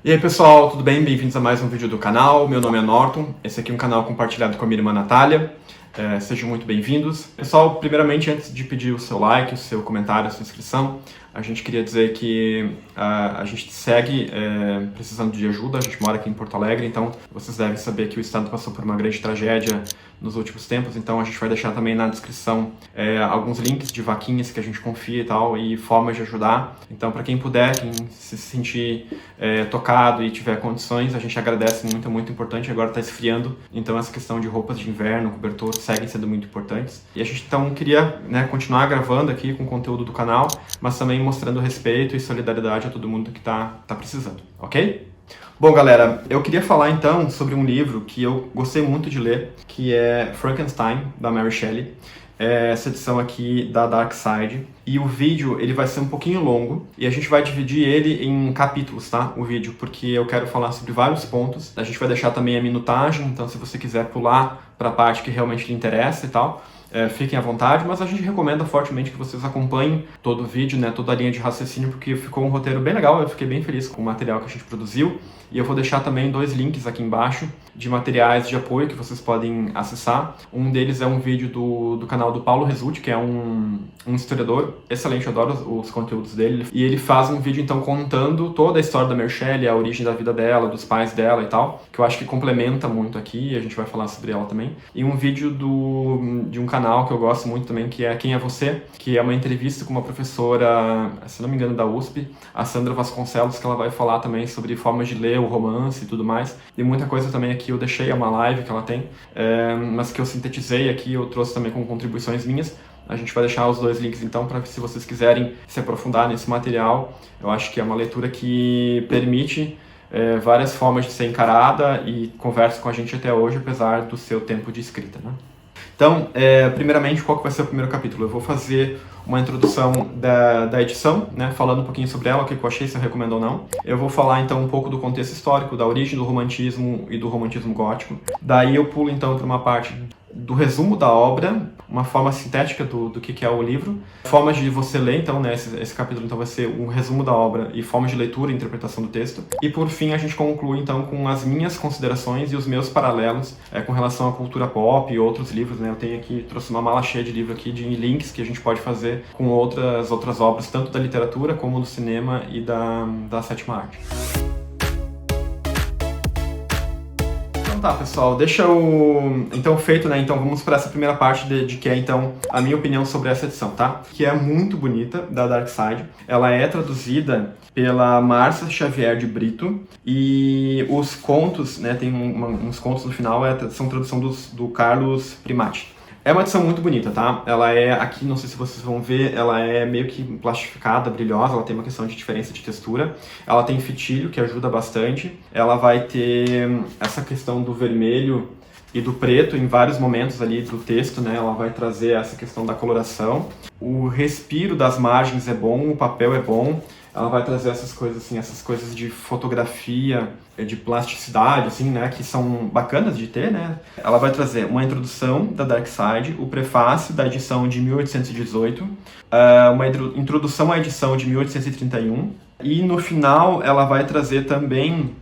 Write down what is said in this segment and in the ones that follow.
E aí pessoal, tudo bem? Bem-vindos a mais um vídeo do canal. Meu nome é Norton, esse aqui é um canal compartilhado com a minha irmã Natália. Sejam muito bem-vindos. Pessoal, primeiramente, antes de pedir o seu like, o seu comentário, a sua inscrição, a gente queria dizer que a gente segue precisando de ajuda. A gente mora aqui em Porto Alegre, então vocês devem saber que o estado passou por uma grande tragédia nos últimos tempos, então a gente vai deixar também na descrição alguns links de vaquinhas que a gente confia e tal, e formas de ajudar. Então, para quem puder, quem se sentir tocado e tiver condições, a gente agradece muito, é muito importante. Agora está esfriando, então essa questão de roupas de inverno, cobertor, seguem sendo muito importantes. E a gente então queria continuar gravando aqui com o conteúdo do canal, mas também mostrando respeito e solidariedade a todo mundo que tá precisando, ok? Bom, galera, eu queria falar então sobre um livro que eu gostei muito de ler, que é Frankenstein, da Mary Shelley. Essa edição aqui da Dark Side. E o vídeo, ele vai ser um pouquinho longo, e a gente vai dividir ele em capítulos, tá? O vídeo, porque eu quero falar sobre vários pontos. A gente vai deixar também a minutagem, então se você quiser pular para a parte que realmente lhe interessa e tal, fiquem à vontade, mas a gente recomenda fortemente que vocês acompanhem todo o vídeo, toda a linha de raciocínio, porque ficou um roteiro bem legal. Eu fiquei bem feliz com o material que a gente produziu, e eu vou deixar também 2 links aqui embaixo de materiais de apoio que vocês podem acessar. Um deles é um vídeo do canal do Paulo Resulti, que é um historiador excelente, eu adoro os conteúdos dele, e ele faz um vídeo então contando toda a história da Mary Shelley, a origem da vida dela, dos pais dela e tal, que eu acho que complementa muito aqui, e a gente vai falar sobre ela também. E um vídeo de um canal que eu gosto muito também, que é Quem é Você?, que é uma entrevista com uma professora, se não me engano, da USP, a Sandra Vasconcelos, que ela vai falar também sobre formas de ler o romance e tudo mais. E muita coisa também aqui eu deixei, é uma live que ela tem, mas que eu sintetizei aqui, eu trouxe também com contribuições minhas. A gente vai deixar os 2 links então, para se vocês quiserem se aprofundar nesse material. Eu acho que é uma leitura que permite várias formas de ser encarada e conversa com a gente até hoje, apesar do seu tempo de escrita, né? Então, primeiramente, qual que vai ser o primeiro capítulo? Eu vou fazer uma introdução da edição, falando um pouquinho sobre ela, o que eu achei, se eu recomendo ou não. Eu vou falar então um pouco do contexto histórico, da origem do romantismo e do romantismo gótico. Daí eu pulo então para uma parte do resumo da obra, uma forma sintética do que é o livro, formas de você ler, então, esse capítulo então vai ser um resumo da obra e formas de leitura e interpretação do texto. E por fim a gente conclui então com as minhas considerações e os meus paralelos com relação à cultura pop e outros livros, Eu tenho aqui, trouxe uma mala cheia de livro aqui, de links que a gente pode fazer com outras obras, tanto da literatura como do cinema e da sétima arte. Tá, pessoal, deixa eu então feito, Então vamos para essa primeira parte de que é então a minha opinião sobre essa edição, tá? Que é muito bonita, da Dark Side. Ela é traduzida pela Márcia Xavier de Brito, e os contos, tem uns contos no final, são tradução do Carlos Primati. É uma edição muito bonita, tá? Ela é, aqui, não sei se vocês vão ver, ela é meio que plastificada, brilhosa, ela tem uma questão de diferença de textura. Ela tem fitilho, que ajuda bastante. Ela vai ter essa questão do vermelho e do preto em vários momentos ali do texto, Ela vai trazer essa questão da coloração. O respiro das margens é bom, o papel é bom. Ela vai trazer essas coisas assim, essas coisas de fotografia, de plasticidade, assim, que são bacanas de ter, Ela vai trazer uma introdução da Dark Side, o prefácio da edição de 1818, uma introdução à edição de 1831, e no final ela vai trazer também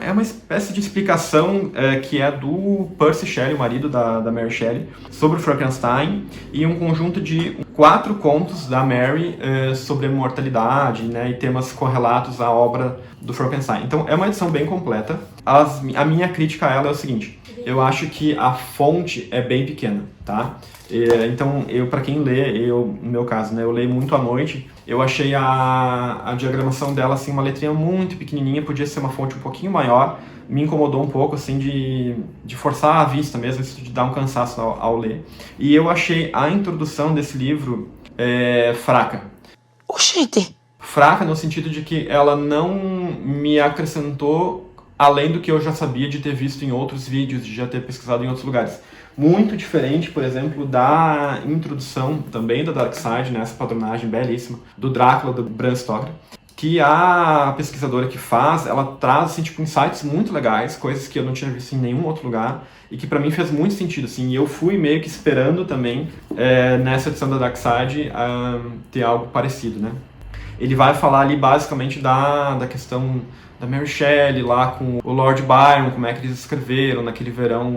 é uma espécie de explicação que é do Percy Shelley, o marido da Mary Shelley, sobre o Frankenstein, e um conjunto de 4 contos da Mary sobre a mortalidade, e temas correlatos à obra do Frankenstein. Então é uma edição bem completa. A minha crítica a ela é o seguinte: eu acho que a fonte é bem pequena, tá? Então, para quem lê, no meu caso, eu leio muito à noite, eu achei a diagramação dela, assim, uma letrinha muito pequenininha, podia ser uma fonte um pouquinho maior, me incomodou um pouco, assim, de forçar a vista mesmo, isso de dar um cansaço ao ler. E eu achei a introdução desse livro fraca. Oxente! Fraca no sentido de que ela não me acrescentou além do que eu já sabia de ter visto em outros vídeos, de já ter pesquisado em outros lugares. Muito diferente, por exemplo, da introdução também da Dark Side, essa padronagem belíssima, do Drácula, do Bram Stoker, que a pesquisadora que faz, ela traz assim, insights muito legais, coisas que eu não tinha visto em nenhum outro lugar, e que para mim fez muito sentido, assim, e eu fui meio que esperando também, nessa edição da Dark Side, ter algo parecido, Ele vai falar ali basicamente da questão da Mary Shelley, lá com o Lord Byron, como é que eles escreveram naquele verão,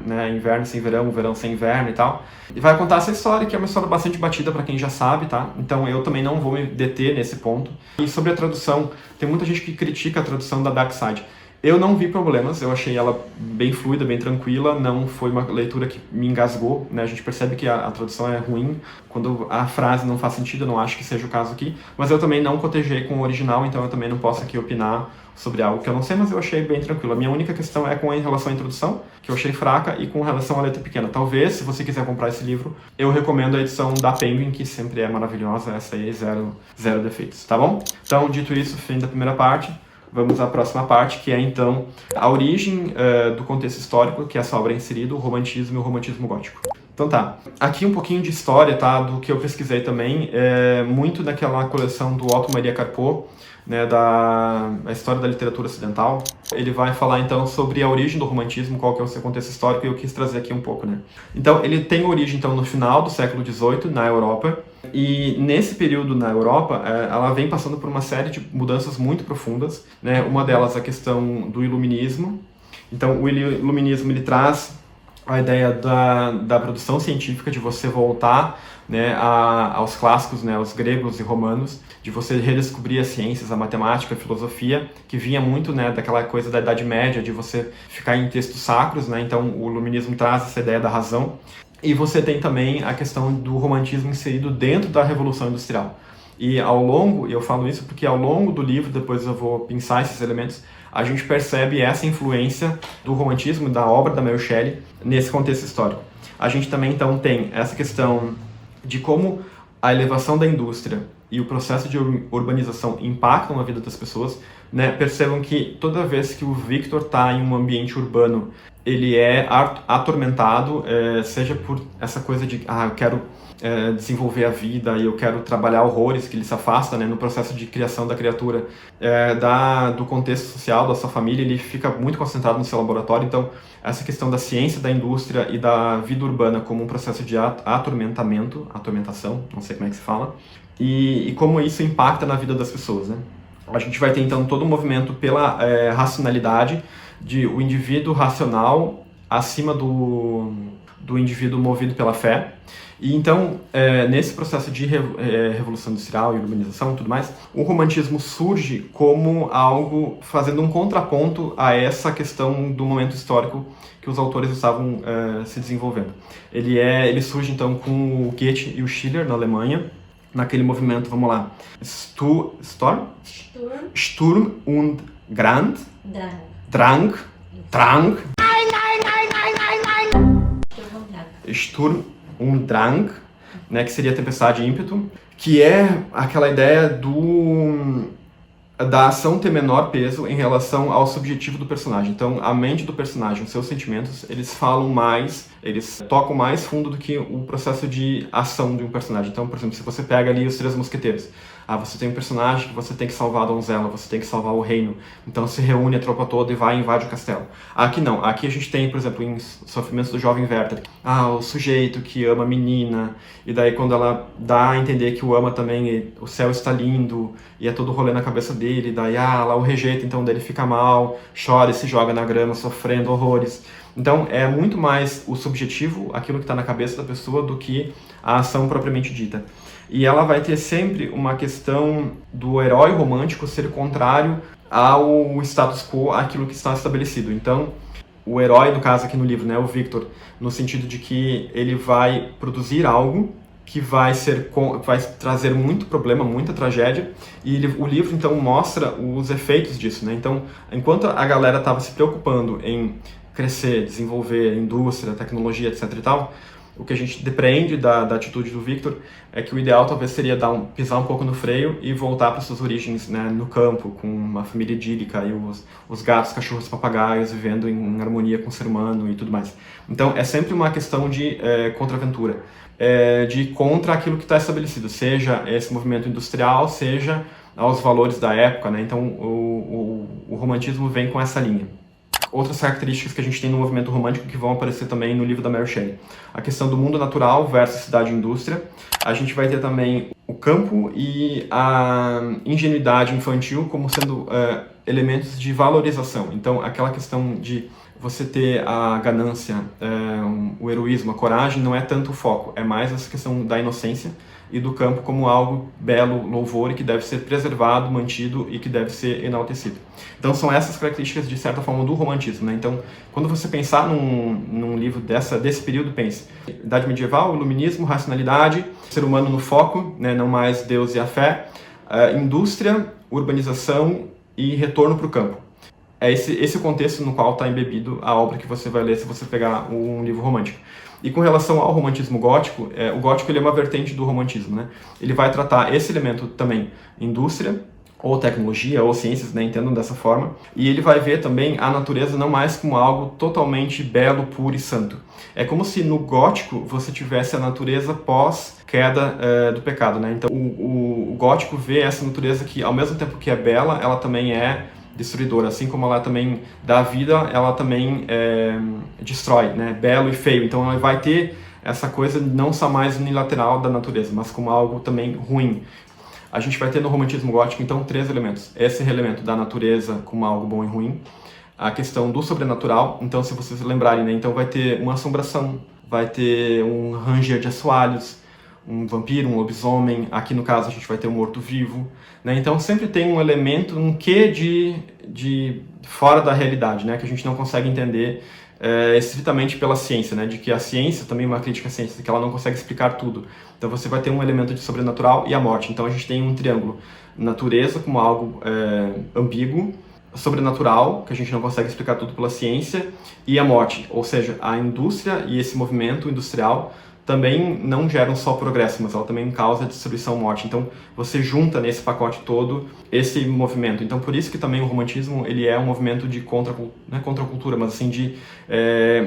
né, inverno sem verão, verão sem inverno e tal. E vai contar essa história, que é uma história bastante batida para quem já sabe, tá? Então eu também não vou me deter nesse ponto. E sobre a tradução, tem muita gente que critica a tradução da Dark Side. Eu não vi problemas, eu achei ela bem fluida, bem tranquila, não foi uma leitura que me engasgou, né? A gente percebe que a tradução é ruim, quando a frase não faz sentido, eu não acho que seja o caso aqui, mas eu também não cotejei com o original, então eu também não posso aqui opinar sobre algo que eu não sei, mas eu achei bem tranquilo. A minha única questão é com relação à introdução, que eu achei fraca, e com relação à letra pequena. Talvez, se você quiser comprar esse livro, eu recomendo a edição da Penguin, que sempre é maravilhosa, essa aí, zero defeitos, tá bom? Então, dito isso, fim da primeira parte. Vamos à próxima parte, que é então a origem do contexto histórico que essa obra é inserida, o romantismo e o romantismo gótico. Então tá, aqui um pouquinho de história, tá, do que eu pesquisei também, muito daquela coleção do Otto Maria Carpo, né, a história da literatura ocidental. Ele vai falar então sobre a origem do romantismo, qual que é o seu contexto histórico, e eu quis trazer aqui um pouco, né. Então ele tem origem então no final do século XVIII, na Europa, e nesse período na Europa, ela vem passando por uma série de mudanças muito profundas, né, uma delas a questão do iluminismo. Então o iluminismo ele traz a ideia da produção científica, de você voltar, né, aos clássicos, né, aos gregos e romanos, de você redescobrir as ciências, a matemática, a filosofia, que vinha muito, né, daquela coisa da Idade Média, de você ficar em textos sacros, né, então o iluminismo traz essa ideia da razão. E você tem também a questão do romantismo inserido dentro da Revolução Industrial. E ao longo, e eu falo isso porque ao longo do livro, depois eu vou pensar esses elementos, a gente percebe essa influência do romantismo, da obra da Mary Shelley, nesse contexto histórico. A gente também, então, tem essa questão de como a elevação da indústria e o processo de urbanização impactam na vida das pessoas, né? Percebam que toda vez que o Victor está em um ambiente urbano, ele é atormentado, seja por essa coisa de, eu quero desenvolver a vida e eu quero trabalhar horrores, que ele se afasta, né, no processo de criação da criatura, do contexto social, da sua família, ele fica muito concentrado no seu laboratório. Então, essa questão da ciência, da indústria e da vida urbana como um processo de atormentação, não sei como é que se fala, e como isso impacta na vida das pessoas, né? A gente vai ter, então, todo um movimento pela racionalidade, de o indivíduo racional acima do indivíduo movido pela fé. E então, nesse processo de revolução industrial e urbanização e tudo mais, o romantismo surge como algo fazendo um contraponto a essa questão do momento histórico que os autores estavam se desenvolvendo. Ele surge então com o Goethe e o Schiller na Alemanha, naquele movimento, vamos lá, Sturm und Drang. Sturm und Drang, né, que seria tempestade e ímpeto, que é aquela ideia da ação ter menor peso em relação ao subjetivo do personagem. Então, a mente do personagem, os seus sentimentos, eles falam mais, eles tocam mais fundo do que o processo de ação de um personagem. Então, por exemplo, se você pega ali os Três Mosqueteiros, você tem um personagem que você tem que salvar a donzela, você tem que salvar o reino, então se reúne a tropa toda e vai e invade o castelo. Aqui não, aqui a gente tem, por exemplo, em Sofrimentos do Jovem Werther, o sujeito que ama a menina, e daí quando ela dá a entender que o ama também, o céu está lindo, e é todo rolê na cabeça dele, daí lá o rejeita, então daí ele fica mal, chora e se joga na grama, sofrendo horrores. Então é muito mais o subjetivo, aquilo que está na cabeça da pessoa, do que a ação propriamente dita. E ela vai ter sempre uma questão do herói romântico ser contrário ao status quo, àquilo que está estabelecido. Então, o herói, no caso aqui no livro, né, o Victor, no sentido de que ele vai produzir algo que vai trazer muito problema, muita tragédia, e o livro então mostra os efeitos disso, né? Então, enquanto a galera estava se preocupando em crescer, desenvolver indústria, tecnologia, etc e tal, o que a gente depreende da atitude do Victor é que o ideal talvez seria pisar um pouco no freio e voltar para suas origens, né, no campo, com uma família idílica e os gatos, cachorros, papagaios vivendo em harmonia com o ser humano e tudo mais. Então é sempre uma questão de contraventura, de contra aquilo que está estabelecido, seja esse movimento industrial, seja aos valores da época, né? Então o romantismo vem com essa linha. Outras características que a gente tem no movimento romântico que vão aparecer também no livro da Mary Shelley. A questão do mundo natural versus cidade e indústria. A gente vai ter também o campo e a ingenuidade infantil como sendo elementos de valorização. Então, aquela questão de você ter a ganância, o heroísmo, a coragem, não é tanto o foco, é mais essa questão da inocência e do campo como algo belo, louvor, e que deve ser preservado, mantido e que deve ser enaltecido. Então são essas características, de certa forma, do romantismo, né? Então, quando você pensar num livro desse período, pense Idade Medieval, Iluminismo, racionalidade, ser humano no foco, né? Não mais Deus e a fé, indústria, urbanização e retorno para o campo. É esse o contexto no qual está embebido a obra que você vai ler se você pegar um livro romântico. E com relação ao romantismo gótico, o gótico ele é uma vertente do romantismo, né? Ele vai tratar esse elemento também, indústria, ou tecnologia, ou ciências, né? Entendam dessa forma. E ele vai ver também a natureza não mais como algo totalmente belo, puro e santo. É como se no gótico você tivesse a natureza pós-queda do pecado, né? Então o gótico vê essa natureza que, ao mesmo tempo que é bela, ela também é destruidora, assim como ela também dá vida, ela também destrói, né? Belo e feio. Então ela vai ter essa coisa não só mais unilateral da natureza, mas como algo também ruim. A gente vai ter no romantismo gótico, então, 3 elementos. Esse elemento da natureza como algo bom e ruim, a questão do sobrenatural, então, se vocês lembrarem, né? Então vai ter uma assombração, vai ter um ranger de assoalhos, um vampiro, um lobisomem, aqui no caso a gente vai ter um morto-vivo, né? Então sempre tem um elemento, um quê de fora da realidade, né? Que a gente não consegue entender estritamente pela ciência, né? De que a ciência, também uma crítica à ciência, que ela não consegue explicar tudo. Então você vai ter um elemento de sobrenatural e a morte. Então a gente tem um triângulo, natureza como algo ambíguo, sobrenatural, que a gente não consegue explicar tudo pela ciência, e a morte, ou seja, a indústria e esse movimento industrial também não geram só progresso, mas ela também causa destruição e morte. Então, você junta nesse pacote todo esse movimento. Então, por isso que também o romantismo ele é um movimento de não é contra a cultura, mas assim de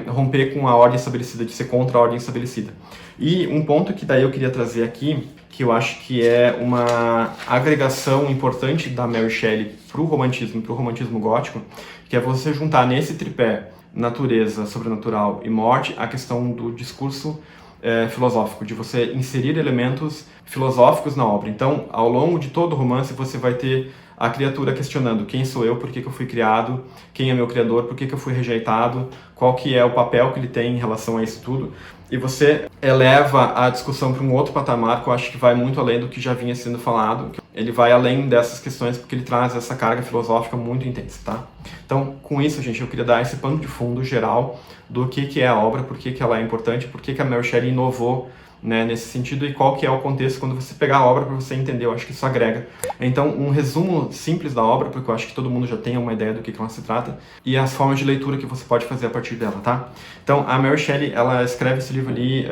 romper com a ordem estabelecida, de ser contra a ordem estabelecida. E um ponto que daí eu queria trazer aqui, que eu acho que é uma agregação importante da Mary Shelley para o romantismo gótico, que é você juntar nesse tripé natureza, sobrenatural e morte a questão do discurso filosófico, de você inserir elementos filosóficos na obra. Então, ao longo de todo o romance, você vai ter a criatura questionando quem sou eu, por que eu fui criado, quem é meu criador, por que eu fui rejeitado, qual que é o papel que ele tem em relação a isso tudo. E você eleva a discussão para um outro patamar que eu acho que vai muito além do que já vinha sendo falado. Ele vai além dessas questões porque ele traz essa carga filosófica muito intensa, tá? Então, com isso, gente, eu queria dar esse pano de fundo geral do que é a obra, por que ela é importante, por que a Mary Shelley inovou, né, nesse sentido, e qual que é o contexto quando você pegar a obra para você entender. Eu acho que isso agrega. Então, um resumo simples da obra, porque eu acho que todo mundo já tem uma ideia do que ela se trata, e as formas de leitura que você pode fazer a partir dela, tá? Então, a Mary Shelley, ela escreve esse livro ali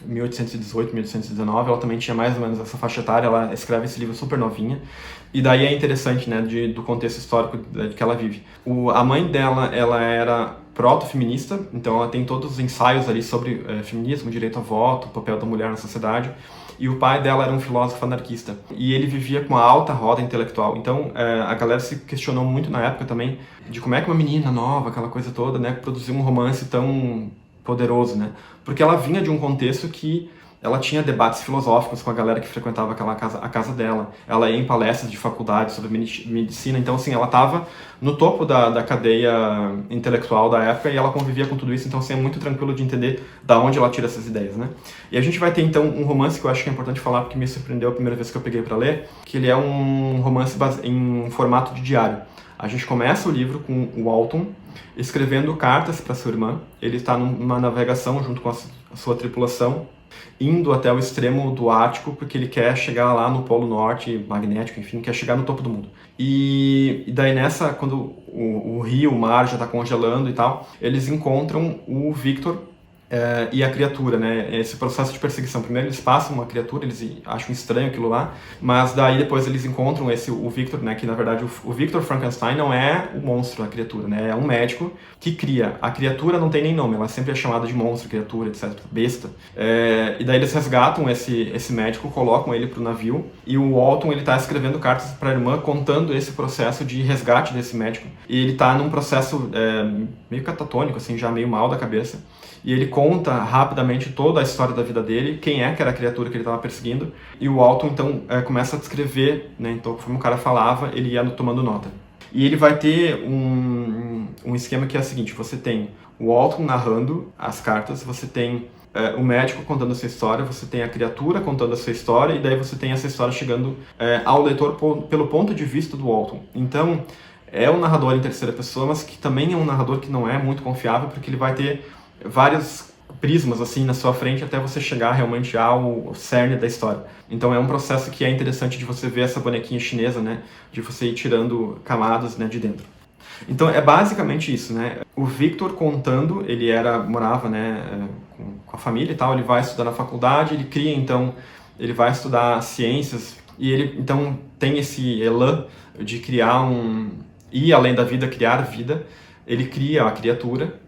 1818, 1819, ela também tinha mais ou menos essa faixa etária, ela escreve esse livro super novinha, e daí é interessante, né, do contexto histórico que ela vive. A mãe dela, ela era proto-feminista, então ela tem todos os ensaios ali sobre feminismo, direito a voto, o papel da mulher na sociedade, e o pai dela era um filósofo anarquista, e ele vivia com uma alta roda intelectual. Então a galera se questionou muito na época também de como é que uma menina nova, aquela coisa toda, né, produziu um romance tão poderoso, né? Porque ela vinha de um contexto que ela tinha debates filosóficos com a galera que frequentava a casa dela. Ela ia em palestras de faculdade sobre medicina. Então, assim, ela estava no topo da cadeia intelectual da época e ela convivia com tudo isso. Então, assim, é muito tranquilo de entender da onde ela tira essas ideias, né? E a gente vai ter, então, um romance que eu acho que é importante falar porque me surpreendeu a primeira vez que eu peguei para ler, que ele é um romance em formato de diário. A gente começa o livro com o Walton escrevendo cartas para sua irmã. Ele está numa navegação junto com a sua tripulação, indo até o extremo do Ártico, porque ele quer chegar lá no Polo Norte, magnético, enfim, quer chegar no topo do mundo. E daí nessa, quando o rio, o mar já está congelando e tal, eles encontram o Victor e a criatura, né? Esse processo de perseguição. Primeiro eles passam uma criatura, eles acham estranho aquilo lá, mas daí depois eles encontram o Victor, né? Que na verdade o Victor Frankenstein não é o monstro, a criatura, né? É um médico que cria. A criatura não tem nem nome, ela sempre é chamada de monstro, criatura, etc. Besta. E daí eles resgatam esse médico, colocam ele pro navio, e o Walton, ele tá escrevendo cartas para a irmã contando esse processo de resgate desse médico. E ele tá num processo meio catatônico, assim, já meio mal da cabeça. E ele conta rapidamente toda a história da vida dele, quem que era a criatura que ele estava perseguindo. E o Walton, então, começa a descrever, né? Então, conforme o cara falava, ele ia tomando nota. E ele vai ter um esquema que é o seguinte: você tem o Walton narrando as cartas, você tem o médico contando a sua história, você tem a criatura contando a sua história, e daí você tem essa história chegando ao leitor pelo ponto de vista do Walton. Então, é um narrador em terceira pessoa, mas que também é um narrador que não é muito confiável, porque ele vai ter vários prismas assim na sua frente até você chegar realmente ao cerne da história. Então é um processo que é interessante de você ver essa bonequinha chinesa, né, de você ir tirando camadas, né, de dentro. Então é basicamente isso, né? O Victor contando, ele morava, né, com a família e tal, ele vai estudar na faculdade, ele cria então, ele vai estudar ciências e ele então tem esse elan de criar ir além da vida, criar vida. Ele cria a criatura,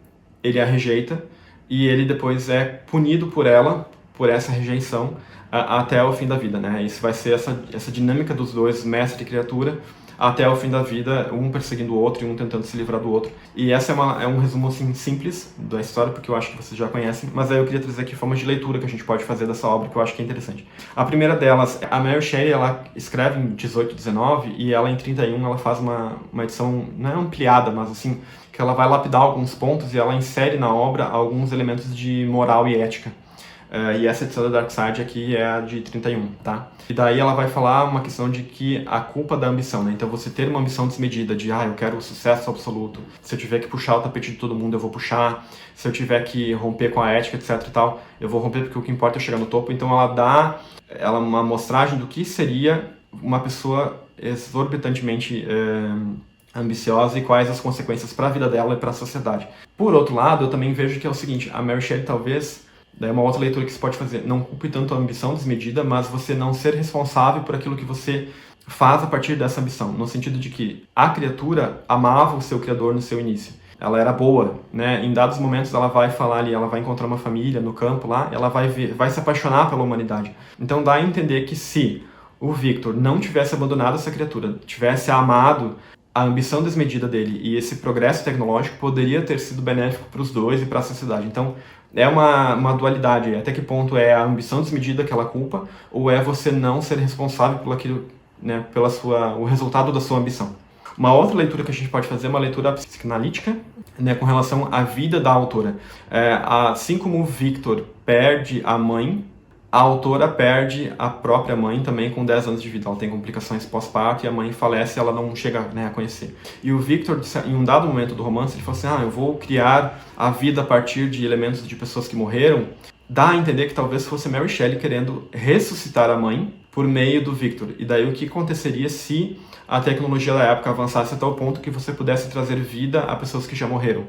ele a rejeita e ele depois é punido por ela, por essa rejeição, até o fim da vida, né? Isso vai ser essa dinâmica dos dois, mestre e criatura, até o fim da vida, um perseguindo o outro e um tentando se livrar do outro. E essa é um resumo assim, simples da história, porque eu acho que vocês já conhecem, mas aí eu queria trazer aqui formas de leitura que a gente pode fazer dessa obra, que eu acho que é interessante. A primeira delas, a Mary Shelley, ela escreve em 18, 19, e ela em 31 ela faz uma edição, não é ampliada, mas assim, que ela vai lapidar alguns pontos e ela insere na obra alguns elementos de moral e ética. E essa edição da Dark Side aqui é a de 31, tá? E daí ela vai falar uma questão de que a culpa da ambição, né? Então você ter uma ambição desmedida de, eu quero o sucesso absoluto, se eu tiver que puxar o tapete de todo mundo, eu vou puxar, se eu tiver que romper com a ética, etc e tal, eu vou romper porque o que importa é chegar no topo. Então ela dá uma amostragem do que seria uma pessoa exorbitantemente ambiciosa e quais as consequências para a vida dela e para a sociedade. Por outro lado, eu também vejo que é o seguinte, a Mary Shelley talvez, daí uma outra leitura que você pode fazer, não culpe tanto a ambição desmedida, mas você não ser responsável por aquilo que você faz a partir dessa ambição, no sentido de que a criatura amava o seu criador no seu início. Ela era boa, né? Em dados momentos ela vai falar ali, ela vai encontrar uma família no campo lá, ela vai se apaixonar pela humanidade. Então dá a entender que se o Victor não tivesse abandonado essa criatura, tivesse amado a ambição desmedida dele e esse progresso tecnológico, poderia ter sido benéfico para os dois e para a sociedade. Então, é uma dualidade. Até que ponto é a ambição desmedida aquela culpa, ou é você não ser responsável por aquilo, né, o resultado da sua ambição. Uma outra leitura que a gente pode fazer é uma leitura psicanalítica, né, com relação à vida da autora. Assim como o Victor perde a mãe, a autora perde a própria mãe também com 10 anos de vida. Ela tem complicações pós-parto e a mãe falece e ela não chega, né, a conhecer. E o Victor, em um dado momento do romance, ele falou assim, eu vou criar a vida a partir de elementos de pessoas que morreram. Dá a entender que talvez fosse Mary Shelley querendo ressuscitar a mãe por meio do Victor. E daí o que aconteceria se a tecnologia da época avançasse a tal ponto que você pudesse trazer vida a pessoas que já morreram.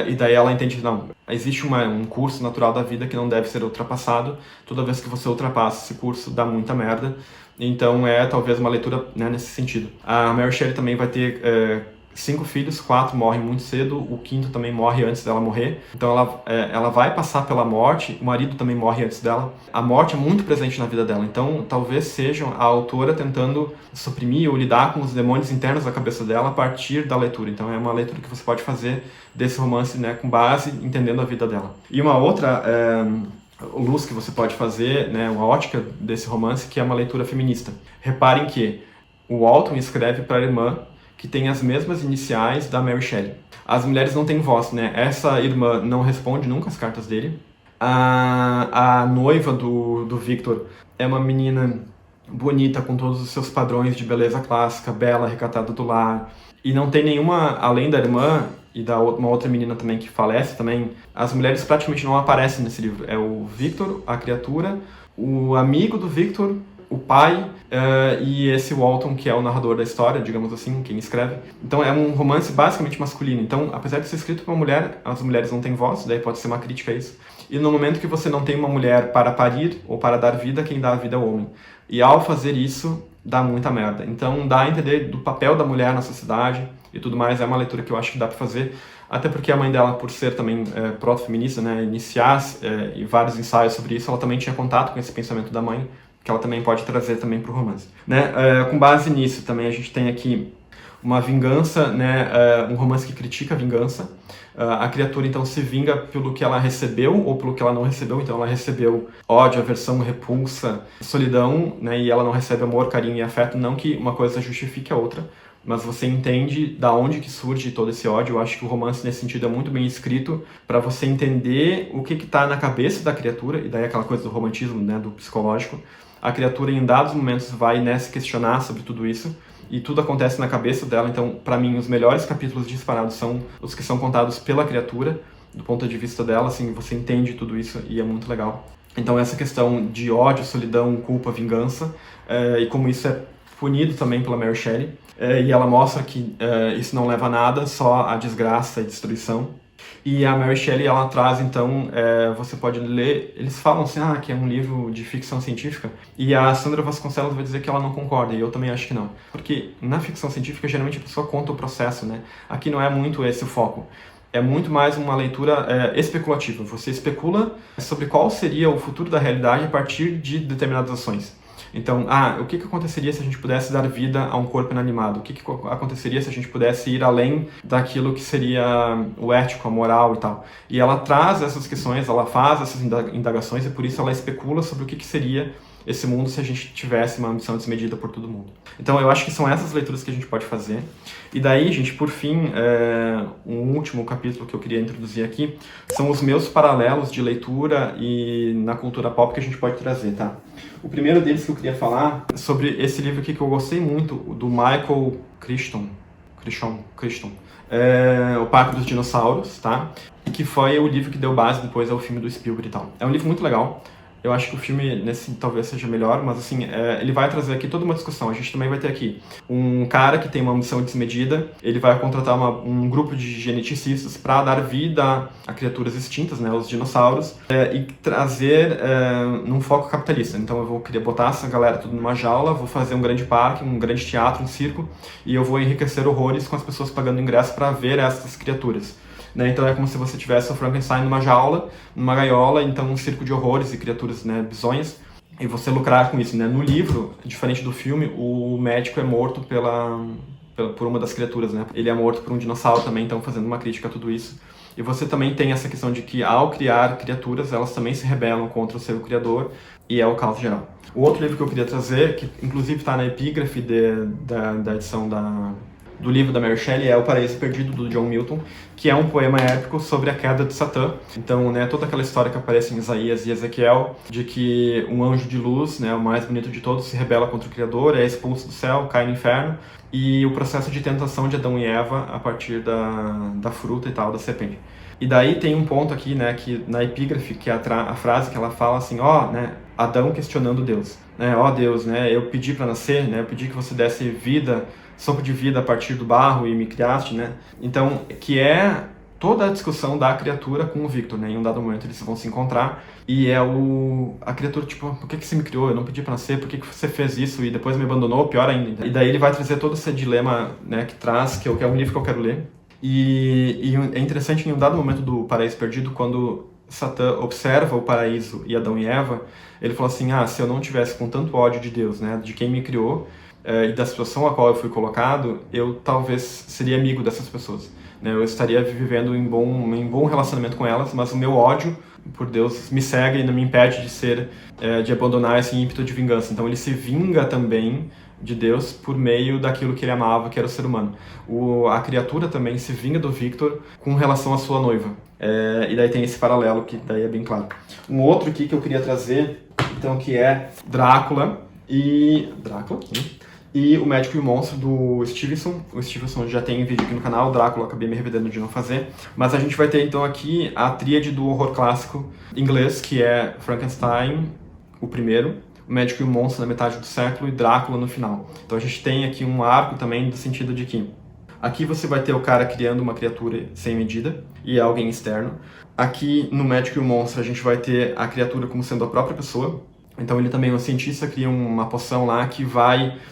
E daí ela entende que não, existe um curso natural da vida que não deve ser ultrapassado. Toda vez que você ultrapassa esse curso, dá muita merda. Então é talvez uma leitura, né, nesse sentido. A Mary Shelley também vai ter 5 filhos, 4 morrem muito cedo, o 5º também morre antes dela morrer. Então ela vai passar pela morte, o marido também morre antes dela. A morte é muito presente na vida dela, então talvez seja a autora tentando suprimir ou lidar com os demônios internos da cabeça dela a partir da leitura. Então é uma leitura que você pode fazer desse romance, né, com base entendendo a vida dela. E uma outra luz que você pode fazer, né, uma ótica desse romance, que é uma leitura feminista. Reparem que o Walton escreve para a irmã que tem as mesmas iniciais da Mary Shelley. As mulheres não têm voz, né? Essa irmã não responde nunca as cartas dele. A noiva do Victor é uma menina bonita, com todos os seus padrões de beleza clássica, bela, recatada do lar. E não tem nenhuma, além da irmã e uma outra menina também que falece também, as mulheres praticamente não aparecem nesse livro. É o Victor, a criatura, o amigo do Victor, o pai e esse Walton, que é o narrador da história, digamos assim, quem escreve. Então é um romance basicamente masculino. Então, apesar de ser escrito por uma mulher, as mulheres não têm voz, daí pode ser uma crítica a isso. E no momento que você não tem uma mulher para parir ou para dar vida, quem dá a vida é o homem. E ao fazer isso, dá muita merda. Então dá a entender do papel da mulher na sociedade e tudo mais. É uma leitura que eu acho que dá para fazer. Até porque a mãe dela, por ser também proto-feminista, né, iniciar e vários ensaios sobre isso, ela também tinha contato com esse pensamento da mãe, que ela também pode trazer também para o romance. Né? Com base nisso, também a gente tem aqui uma vingança, né? Um romance que critica a vingança. A criatura, então, se vinga pelo que ela recebeu ou pelo que ela não recebeu. Então, ela recebeu ódio, aversão, repulsa, solidão, né? E ela não recebe amor, carinho e afeto. Não que uma coisa justifique a outra, mas você entende da onde que surge todo esse ódio. Eu acho que o romance, nesse sentido, é muito bem escrito para você entender o que está na cabeça da criatura, e daí aquela coisa do romantismo, né, do psicológico. A criatura, em dados momentos, vai, né, se questionar sobre tudo isso, e tudo acontece na cabeça dela. Então, para mim, os melhores capítulos disparados são os que são contados pela criatura, do ponto de vista dela, assim, você entende tudo isso e é muito legal. Então, essa questão de ódio, solidão, culpa, vingança, e como isso é punido também pela Mary Shelley, e ela mostra que isso não leva a nada, só a desgraça e destruição. E a Mary Shelley, ela traz, então, você pode ler, eles falam assim, que é um livro de ficção científica, e a Sandra Vasconcelos vai dizer que ela não concorda, e eu também acho que não. Porque na ficção científica, geralmente a pessoa conta o processo, né? Aqui não é muito esse o foco. É muito mais uma leitura especulativa. Você especula sobre qual seria o futuro da realidade a partir de determinadas ações. Então, o que aconteceria se a gente pudesse dar vida a um corpo inanimado? O que aconteceria se a gente pudesse ir além daquilo que seria o ético, a moral e tal? E ela traz essas questões, ela faz essas indagações, e por isso ela especula sobre o que seria esse mundo se a gente tivesse uma ambição desmedida por todo mundo. Então eu acho que são essas leituras que a gente pode fazer. E daí, gente, por fim, um último capítulo que eu queria introduzir aqui são os meus paralelos de leitura e na cultura pop que a gente pode trazer, tá? O primeiro deles que eu queria falar é sobre esse livro aqui que eu gostei muito, do Michael Crichton, O Parque dos Dinossauros, tá? E que foi o livro que deu base depois ao filme do Spielberg e tal. É um livro muito legal. Eu acho que o filme, nesse, talvez seja melhor, mas assim, ele vai trazer aqui toda uma discussão. A gente também vai ter aqui um cara que tem uma ambição desmedida, ele vai contratar um grupo de geneticistas para dar vida a criaturas extintas, né, os dinossauros, e trazer num foco capitalista. Então eu queria botar essa galera tudo numa jaula, vou fazer um grande parque, um grande teatro, um circo, e eu vou enriquecer horrores com as pessoas pagando ingresso para ver essas criaturas. Né? Então é como se você tivesse o Frankenstein numa jaula, numa gaiola, então um circo de horrores e criaturas, né, bizonhas, e você lucrar com isso. Né? No livro, diferente do filme, o médico é morto por uma das criaturas. Né? Ele é morto por um dinossauro também, então fazendo uma crítica a tudo isso. E você também tem essa questão de que ao criar criaturas, elas também se rebelam contra o seu criador, e é o caos geral. O outro livro que eu queria trazer, que inclusive está na epígrafe da edição do livro da Mary Shelley, é O Paraíso Perdido, do John Milton, que é um poema épico sobre a queda de Satã. Então, né, toda aquela história que aparece em Isaías e Ezequiel, de que um anjo de luz, né, o mais bonito de todos, se rebela contra o Criador, é expulso do céu, cai no inferno, e o processo de tentação de Adão e Eva a partir da fruta e tal, da serpente. E daí tem um ponto aqui, né, que na epígrafe, que é a frase que ela fala assim, né, Adão questionando Deus, né, Deus, né, eu pedi para nascer, né, eu pedi que você desse vida, sopro de vida a partir do barro e me criaste, né? Então, que é toda a discussão da criatura com o Victor, né? Em um dado momento eles vão se encontrar e a criatura, tipo, por que você me criou? Eu não pedi pra nascer, por que você fez isso e depois me abandonou? Pior ainda. E daí ele vai trazer todo esse dilema, né, que traz, que é um livro que eu quero ler. E é interessante em um dado momento do Paraíso Perdido, quando Satã observa o paraíso e Adão e Eva, ele fala assim, se eu não tivesse com tanto ódio de Deus, né, de quem me criou, e da situação a qual eu fui colocado, eu talvez seria amigo dessas pessoas. Né? Eu estaria vivendo em bom relacionamento com elas, mas o meu ódio por Deus me cega e não me impede de abandonar esse ímpeto de vingança. Então ele se vinga também de Deus por meio daquilo que ele amava, que era o ser humano. A criatura também se vinga do Victor com relação à sua noiva. E daí tem esse paralelo que daí é bem claro. Um outro aqui que eu queria trazer, então, que é Drácula, e O Médico e o Monstro, do Stevenson. O Stevenson já tem vídeo aqui no canal, o Drácula acabei me arrependendo de não fazer. Mas a gente vai ter então aqui a tríade do horror clássico inglês, que é Frankenstein, o primeiro, O Médico e o Monstro na metade do século e Drácula no final. Então a gente tem aqui um arco também no sentido de que aqui você vai ter o cara criando uma criatura sem medida e é alguém externo. Aqui no Médico e o Monstro a gente vai ter a criatura como sendo a própria pessoa. Então ele também, um cientista, cria uma poção lá que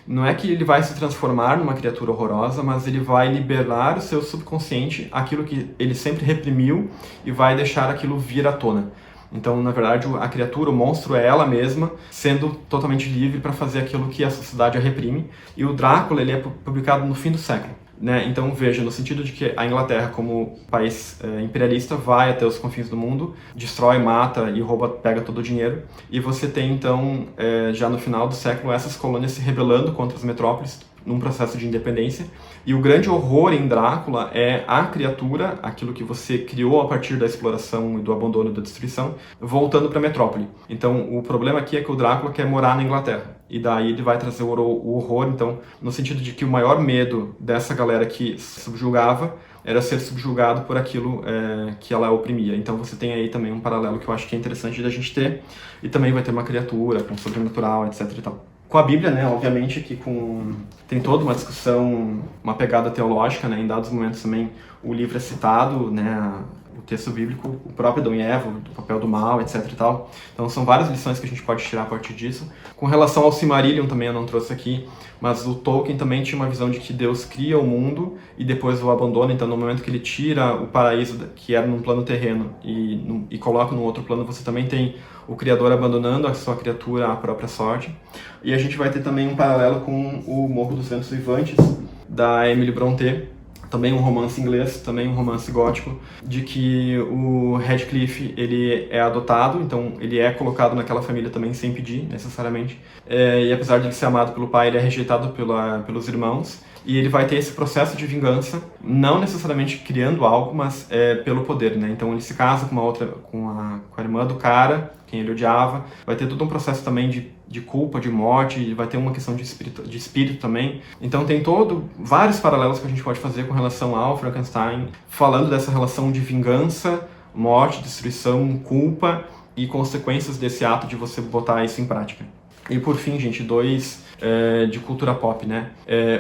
não é que ele vai se transformar numa criatura horrorosa, mas ele vai liberar o seu subconsciente, aquilo que ele sempre reprimiu, e vai deixar aquilo vir à tona. Então, na verdade, a criatura, o monstro, é ela mesma, sendo totalmente livre para fazer aquilo que a sociedade a reprime. E o Drácula, ele é publicado no fim do século. Né? Então veja, no sentido de que a Inglaterra, como país imperialista, vai até os confins do mundo, destrói, mata e pega todo o dinheiro, e você tem então, já no final do século, essas colônias se rebelando contra as metrópoles, num processo de independência. E o grande horror em Drácula é a criatura, aquilo que você criou a partir da exploração e do abandono e da destruição, voltando para a metrópole. Então, o problema aqui é que o Drácula quer morar na Inglaterra. E daí ele vai trazer o horror, então, no sentido de que o maior medo dessa galera que se subjugava era ser subjugado por aquilo que ela oprimia. Então você tem aí também um paralelo que eu acho que é interessante da gente ter, e também vai ter uma criatura com sobrenatural, etc e tal. Com a Bíblia, né, obviamente que tem toda uma discussão, uma pegada teológica, né, em dados momentos também o livro é citado, né, o texto bíblico, o próprio Adão e Eva, do papel do mal, etc e tal. Então são várias lições que a gente pode tirar a partir disso. Com relação ao Silmarillion também eu não trouxe aqui, mas o Tolkien também tinha uma visão de que Deus cria o mundo e depois o abandona. Então no momento que ele tira o paraíso que era num plano terreno e coloca num outro plano, você também tem o Criador abandonando a sua criatura à própria sorte. E a gente vai ter também um paralelo com o Morro dos Ventos Uivantes, da Emily Brontë, também um romance inglês, também um romance gótico, de que o Radcliffe ele é adotado, então ele é colocado naquela família também sem pedir, necessariamente. E apesar de ele ser amado pelo pai, ele é rejeitado pelos irmãos. E ele vai ter esse processo de vingança, não necessariamente criando algo, mas pelo poder, né? Então ele se casa com a irmã do cara, quem ele odiava. Vai ter todo um processo também de culpa, de morte, vai ter uma questão de espírito também. Então tem vários paralelos que a gente pode fazer com relação ao Frankenstein, falando dessa relação de vingança, morte, destruição, culpa e consequências desse ato de você botar isso em prática. E por fim, gente, dois de cultura pop, né?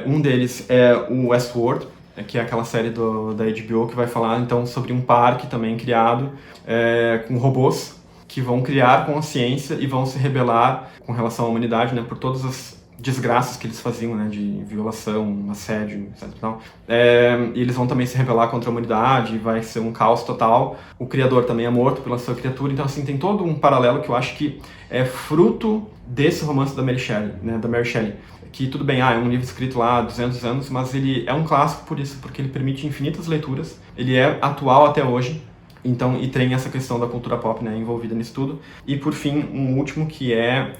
Um deles é o Westworld, que é aquela série da HBO que vai falar então sobre um parque também criado com robôs que vão criar consciência e vão se rebelar com relação à humanidade, né? Por todas as desgraças que eles faziam, né? De violação, assédio, etc. E eles vão também se rebelar contra a humanidade, vai ser um caos total. O criador também é morto pela sua criatura, então assim, tem todo um paralelo que eu acho que é fruto desse romance da Mary Shelley, né? Da Mary Shelley. Que tudo bem, é um livro escrito lá há 200 anos, mas ele é um clássico por isso, porque ele permite infinitas leituras, ele é atual até hoje. Então, e tem essa questão da cultura pop, né, envolvida nisso tudo. E por fim, um último que é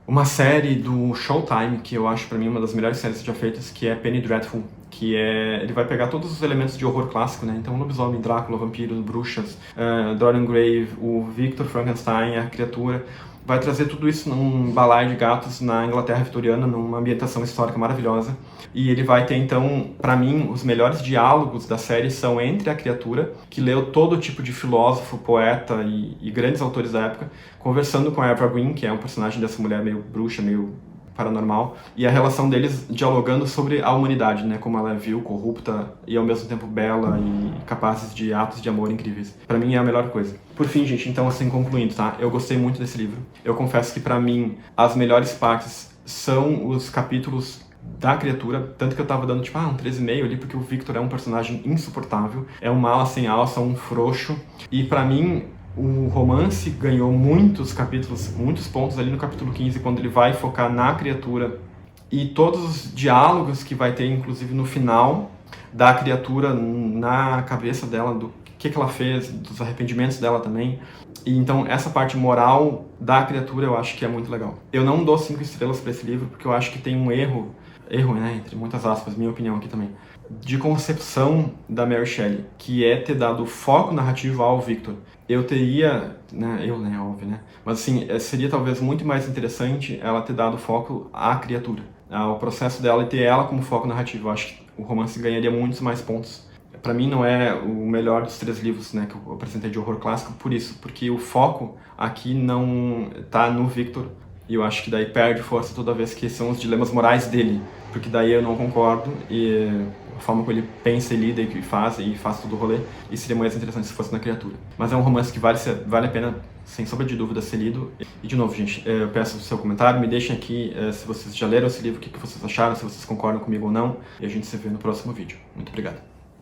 uma série do Showtime, que eu acho pra mim uma das melhores séries já feitas, que é Penny Dreadful, que ele vai pegar todos os elementos de horror clássico, né? Então, lobisomem, Drácula, vampiros, bruxas, Dorian Gray, o Victor Frankenstein, a criatura. Vai trazer tudo isso num balaio de gatos na Inglaterra vitoriana, numa ambientação histórica maravilhosa. E ele vai ter, então, para mim, os melhores diálogos da série são entre a criatura, que leu todo tipo de filósofo, poeta e grandes autores da época, conversando com a Eva Green, que é um personagem dessa mulher meio bruxa, meio paranormal, e a relação deles dialogando sobre a humanidade, né, como ela é vil, corrupta e ao mesmo tempo bela e capaz de atos de amor incríveis. Pra mim é a melhor coisa. Por fim, gente, então assim, concluindo, tá? Eu gostei muito desse livro. Eu confesso que pra mim as melhores partes são os capítulos da criatura, tanto que eu tava dando tipo, um 13,5 ali, porque o Victor é um personagem insuportável, é um mala sem alça, um frouxo, e pra mim o romance ganhou muitos capítulos, muitos pontos ali no capítulo 15, quando ele vai focar na criatura e todos os diálogos que vai ter, inclusive no final, da criatura na cabeça dela, do que ela fez, dos arrependimentos dela também. E então essa parte moral da criatura eu acho que é muito legal. Eu não dou 5 estrelas para esse livro, porque eu acho que tem um erro, né, entre muitas aspas, minha opinião aqui também, de concepção da Mary Shelley, que é ter dado foco narrativo ao Victor. Eu teria, óbvio, né? Mas assim, seria talvez muito mais interessante ela ter dado foco à criatura, ao processo dela e ter ela como foco narrativo. Eu acho que o romance ganharia muitos mais pontos. Pra mim não é o melhor dos 3 livros, né, que eu apresentei de horror clássico por isso, porque o foco aqui não tá no Victor, e eu acho que daí perde força toda vez que são os dilemas morais dele, porque daí eu não concordo, e a forma como ele pensa e lida e faz todo o rolê, e seria mais interessante se fosse na criatura. Mas é um romance que vale a pena, sem sombra de dúvida, ser lido. E de novo, gente, eu peço o seu comentário, me deixem aqui se vocês já leram esse livro, o que vocês acharam, se vocês concordam comigo ou não, e a gente se vê no próximo vídeo. Muito obrigado.